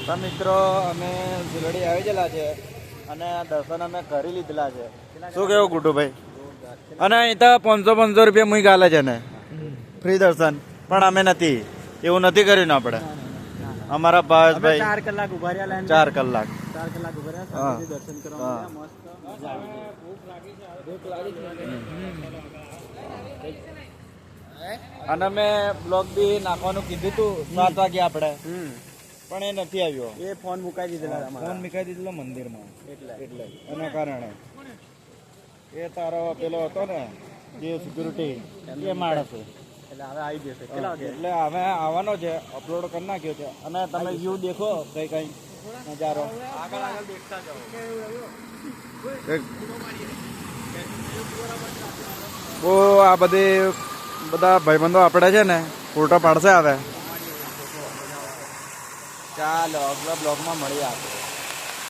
તો મિત્રો અમે ઝુલડી આવી ગયેલા છે અને દર્શન અમે કરી લીધેલા છે. શું કેવું ગુડુભાઈ? અને અહીં તો 500 રૂપિયા મુઈ ગાલે છે ને ફ્રી દર્શન, પણ અમે નથી એવું નથી કર્યું ને આપણે. અમારા ભાવેશભાઈ 4 કલાક ઉભા રહ્યા લાઈન 4 કલાક ઉભા રહ્યા શાંતિથી દર્શન કરવા મળ્યા. મસ્ત અને મેં બ્લોગ બી નાખવાનું કીધું હતું 7 વાગે આપણે, પણ એ નથી આવ્યો. એ ફોન મુકાઈ દીધેલા ફોન મૂકાઈ દીધેલો મંદિરમાં એટલે એના કારણે. એ તારો પેલો હતો ને જે સિક્યુરિટી એ માણસ એટલે હવે આવી જશે. કેટલા વાગે? એટલે હવે આવવાનો છે, અપલોડ કરી નાખ્યો છે. અને તમે વ્યૂ દેખો કઈ કઈ નજારો આગળ દેખતા જાઓ. બહુ આ બધા ભાઈબંધો આપણે છે ને ફોટો પાડશે હવે. ચાલો આગલા બ્લોગમાં મળીએ આપણે.